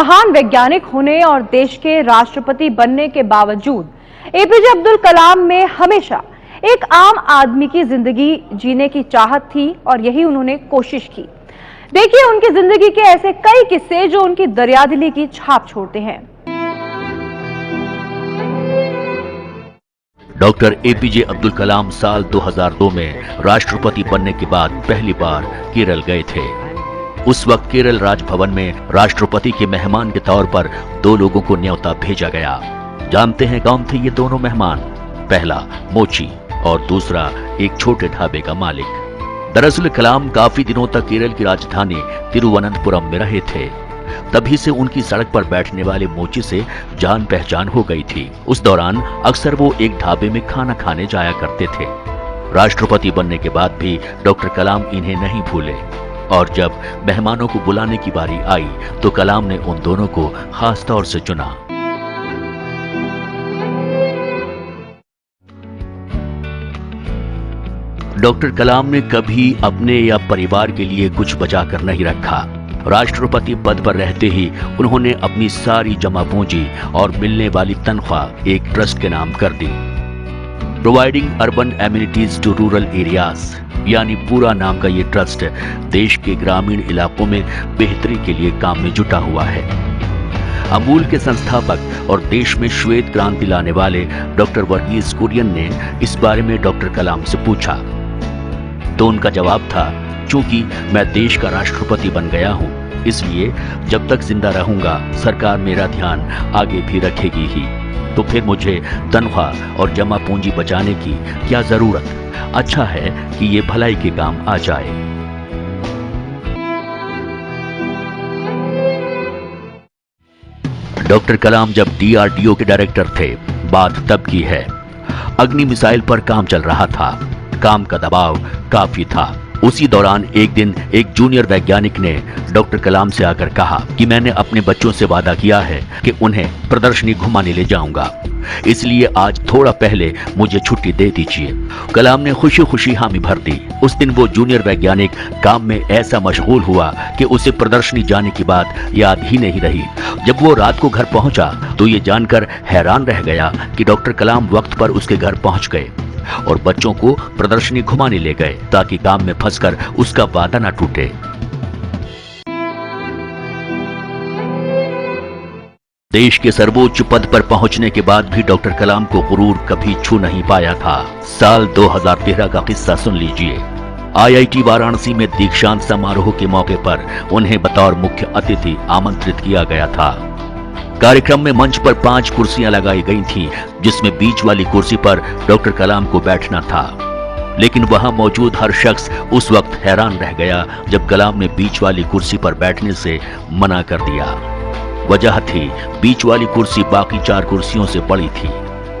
महान वैज्ञानिक होने और देश के राष्ट्रपति बनने के बावजूद एपीजे अब्दुल कलाम में हमेशा एक आम आदमी की जिंदगी जीने की चाहत थी और यही उन्होंने कोशिश की। देखिए उनकी जिंदगी के ऐसे कई किस्से जो उनकी दरियादिली की छाप छोड़ते हैं। डॉक्टर एपीजे अब्दुल कलाम साल 2002 में राष्ट्रपति बनने के बाद पहली बार केरल गए थे। उस वक्त केरल राजभवन में राष्ट्रपति के मेहमान के तौर पर 2 लोगों को न्योता भेजा गया। जानते हैं कौन थे ये दोनों मेहमान? पहला मोची और दूसरा एक छोटे ढाबे का मालिक। दरअसल कलाम काफी दिनों तक केरल की राजधानी तिरुवनंतपुरम में रहे थे। तभी से उनकी सड़क पर बैठने वाले मोची से जान पहचान हो गई थी। उस दौरान अक्सर वो एक ढाबे में खाना खाने जाया करते थे। राष्ट्रपति बनने के बाद भी डॉक्टर कलाम इन्हें नहीं भूले और जब मेहमानों को बुलाने की बारी आई तो कलाम ने उन दोनों को खास तौर से चुना। डॉक्टर कलाम ने कभी अपने या परिवार के लिए कुछ बचाकर नहीं रखा। राष्ट्रपति पद पर रहते ही उन्होंने अपनी सारी जमा पूंजी और मिलने वाली तनख्वाह एक ट्रस्ट के नाम कर दी। Providing urban amenities to rural areas, यानी पूरा नाम का ये ट्रस्ट देश के ग्रामीण इलाकों में बेहतरी के लिए काम में जुटा हुआ है। अमूल के संस्थापक और देश में श्वेत क्रांति लाने वाले डॉक्टर वर्गीस कुरियन ने इस बारे में डॉक्टर कलाम से पूछा तो उनका जवाब था, चूंकि मैं देश का राष्ट्रपति बन गया हूं, इसलिए जब तक जिंदा रहूंगा सरकार मेरा ध्यान आगे भी रखेगी ही, तो फिर मुझे तनख्वाह और जमा पूंजी बचाने की क्या जरूरत। अच्छा है कि ये भलाई के काम आ जाए। डॉक्टर कलाम जब डीआरडीओ के डायरेक्टर थे, बात तब की है। अग्नि मिसाइल पर काम चल रहा था, काम का दबाव काफी था। उसी दौरान एक दिन एक जूनियर वैज्ञानिक ने डॉक्टर कलाम से आकर कहा कि मैंने अपने बच्चों से वादा किया है कि उन्हें प्रदर्शनी घुमाने ले जाऊंगा, इसलिए आज थोड़ा पहले मुझे छुट्टी दे दीजिए। कलाम ने खुशी खुशी हामी भर दी। उस दिन वो जूनियर वैज्ञानिक काम में ऐसा मशगूल हुआ कि उसे प्रदर्शनी जाने की बात याद ही नहीं रही। जब वो रात को घर पहुंचा तो ये जानकर हैरान रह गया कि डॉक्टर कलाम वक्त पर उसके घर पहुंच गए और बच्चों को प्रदर्शनी घुमाने ले गए ताकि काम में फंसकर उसका वादा न टूटे। देश के सर्वोच्च पद पर पहुंचने के बाद भी डॉक्टर कलाम को गुरूर कभी छू नहीं पाया था। साल 2013 का किस्सा सुन लीजिए। आईआईटी वाराणसी में दीक्षांत समारोह के मौके पर उन्हें बतौर मुख्य अतिथि आमंत्रित किया गया था। कार्यक्रम में मंच पर 5 कुर्सियां लगाई गई थीं, जिसमें बीच वाली कुर्सी पर डॉक्टर कलाम को बैठना था। लेकिन वहां मौजूद हर शख्स उस वक्त हैरान रह गया जब कलाम ने बीच वाली कुर्सी पर बैठने से मना कर दिया। वजह थी बीच वाली कुर्सी बाकी 4 कुर्सियों से बड़ी थी।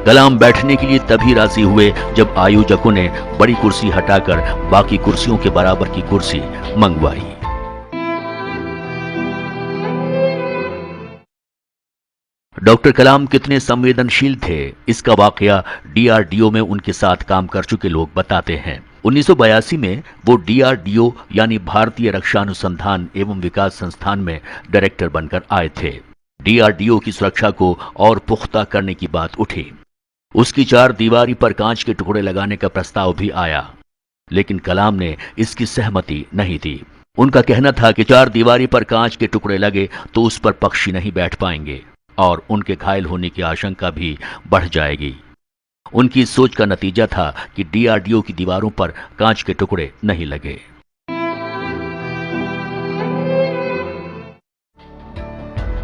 कलाम बैठने के लिए तभी राजी हुए जब आयोजकों ने बड़ी कुर्सी हटाकर बाकी कुर्सियों के बराबर की कुर्सी मंगवाई। डॉक्टर कलाम कितने संवेदनशील थे, इसका वाकया डीआरडीओ में उनके साथ काम कर चुके लोग बताते हैं। 1982 में वो डीआरडीओ यानी भारतीय रक्षा अनुसंधान एवं विकास संस्थान में डायरेक्टर बनकर आए थे। डीआरडीओ की सुरक्षा को और पुख्ता करने की बात उठी। उसकी 4 दीवारी पर कांच के टुकड़े लगाने का प्रस्ताव भी आया, लेकिन कलाम ने इसकी सहमति नहीं दी। उनका कहना था कि 4 दीवारी पर कांच के टुकड़े लगे तो उस पर पक्षी नहीं बैठ पाएंगे और उनके घायल होने की आशंका भी बढ़ जाएगी। उनकी इस सोच का नतीजा था कि डीआरडीओ की दीवारों पर कांच के टुकड़े नहीं लगे।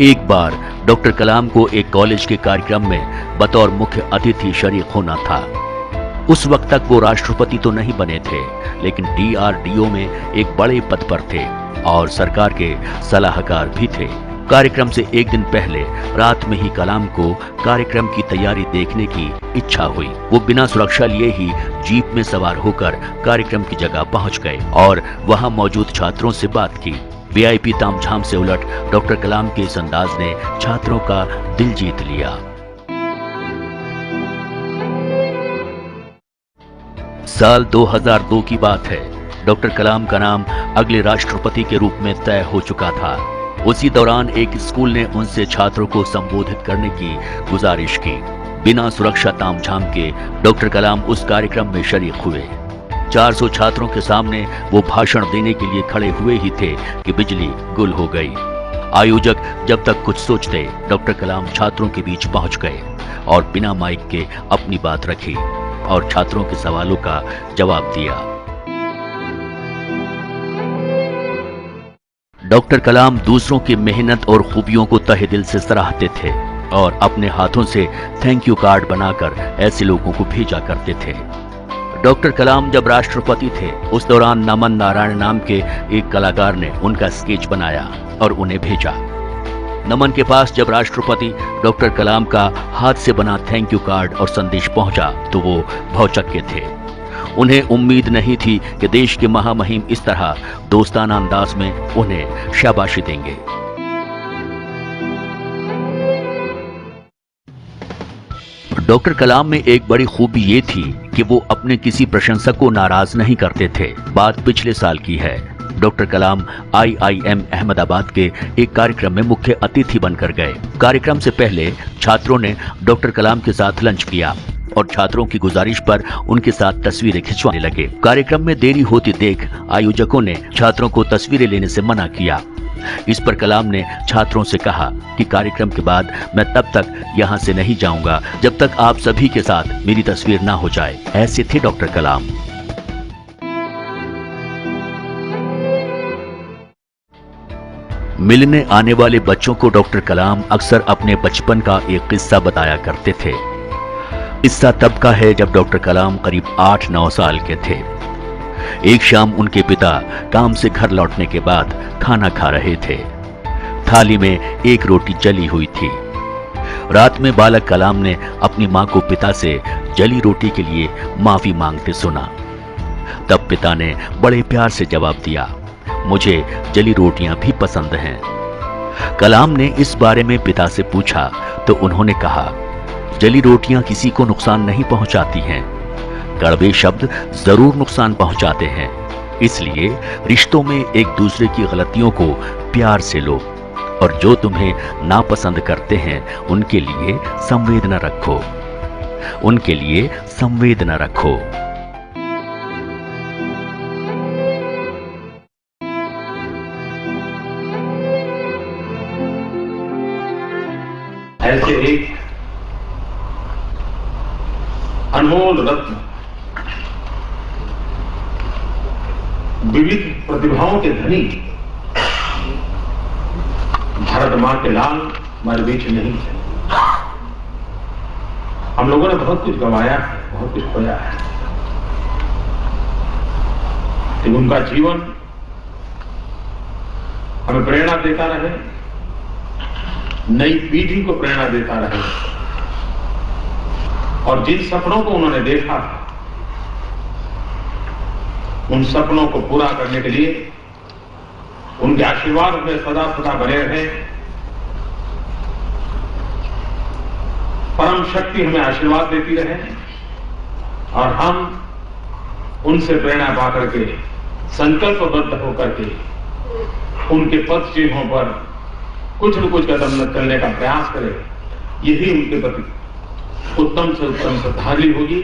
एक बार डॉक्टर कलाम को एक कॉलेज के कार्यक्रम में बतौर मुख्य अतिथि शरीक होना था। उस वक्त तक वो राष्ट्रपति तो नहीं बने थे, लेकिन डीआरडीओ में एक बड़े पद पर थे और सरकार के सलाहकार भी थे। कार्यक्रम से एक दिन पहले रात में ही कलाम को कार्यक्रम की तैयारी देखने की इच्छा हुई। वो बिना सुरक्षा लिए ही जीप में सवार होकर कार्यक्रम की जगह पहुंच गए और वहां मौजूद छात्रों से बात की। वीआईपी तामझाम से उलट डॉक्टर कलाम के इस अंदाज ने छात्रों का दिल जीत लिया। साल 2002 की बात है। डॉक्टर कलाम का नाम अगले राष्ट्रपति के रूप में तय हो चुका था। उसी दौरान एक स्कूल ने उनसे छात्रों को संबोधित करने की गुजारिश की। बिना सुरक्षा तामझाम के डॉक्टर कलाम उस कार्यक्रम में शरीक हुए। 400 छात्रों के सामने वो भाषण देने के लिए खड़े हुए ही थे कि बिजली गुल हो गई। आयोजक जब तक कुछ सोचते, डॉक्टर कलाम छात्रों के बीच पहुंच गए और बिना माइक के अपनी बात रखी और छात्रों के सवालों का जवाब दिया। डॉक्टर कलाम दूसरों की मेहनत और खूबियों को तहे दिल से सराहते थे और अपने हाथों से थैंक यू कार्ड बनाकर ऐसे लोगों को भेजा करते थे। डॉक्टर कलाम जब राष्ट्रपति थे, उस दौरान नमन नारायण नाम के एक कलाकार ने उनका स्केच बनाया और उन्हें भेजा। नमन के पास जब राष्ट्रपति डॉक्टर कलाम का हाथ से बना थैंक यू कार्ड और संदेश पहुंचा तो वो भौचक्के थे। उन्हें उम्मीद नहीं थी कि देश के महामहिम इस तरह दोस्ताना अंदाज में उन्हें शाबाशी देंगे। डॉक्टर कलाम में एक बड़ी खूबी ये थी कि वो अपने किसी प्रशंसक को नाराज नहीं करते थे। बात पिछले साल की है। डॉक्टर कलाम IIM अहमदाबाद के एक कार्यक्रम में मुख्य अतिथि बनकर गए। कार्यक्रम से पहले छात्रों ने डॉक्टर कलाम के साथ लंच किया और छात्रों की गुजारिश पर उनके साथ तस्वीरें खिंचवाने लगे। कार्यक्रम में देरी होती देख आयोजकों ने छात्रों को तस्वीरें लेने से मना किया। इस पर कलाम ने छात्रों से कहा कि कार्यक्रम के बाद मैं तब तक यहाँ से नहीं जाऊंगा जब तक आप सभी के साथ मेरी तस्वीर ना हो जाए। ऐसे थे डॉक्टर कलाम। मिलने आने वाले बच्चों को डॉक्टर कलाम अक्सर अपने बचपन का एक किस्सा बताया करते थे। किस्सा तब का है जब डॉक्टर कलाम करीब 8-9 साल के थे। एक शाम उनके पिता काम से घर लौटने के बाद खाना खा रहे थे। थाली में एक रोटी जली हुई थी। रात में बालक कलाम ने अपनी मां को पिता से जली रोटी के लिए माफी मांगते सुना। तब पिता ने बड़े प्यार से जवाब दिया, मुझे जली रोटियां भी पसंद हैं। कलाम ने इस बारे में पिता से पूछा तो उन्होंने कहा, जली रोटियां किसी को नुकसान नहीं पहुंचाती हैं, कड़वे शब्द जरूर नुकसान पहुंचाते हैं। इसलिए रिश्तों में एक दूसरे की गलतियों को प्यार से लो और जो तुम्हें नापसंद करते हैं उनके लिए संवेदना रखो, उनके लिए संवेदना रखो। ऐसे एक अनमोल रत्न, विविध प्रतिभाओं के धनी भारत मां के लाल हमारे बीच नहीं है। हम लोगों ने बहुत कुछ गंवाया है, बहुत कुछ खोया है, लेकिन उनका जीवन हमें प्रेरणा देता रहे, नई पीढ़ी को प्रेरणा देता रहे और जिन सपनों को उन्होंने देखा उन सपनों को पूरा करने के लिए उनके आशीर्वाद में सदा सदा बने रहे। परम शक्ति हमें आशीर्वाद देती रहे और हम उनसे प्रेरणा पाकर के संकल्पबद्ध होकर के उनके पथ चिन्हों पर कुछ न कुछ कदम चलने का प्रयास करें। यही उनके प्रति उत्तम से उत्तम श्रद्धांजलि होगी।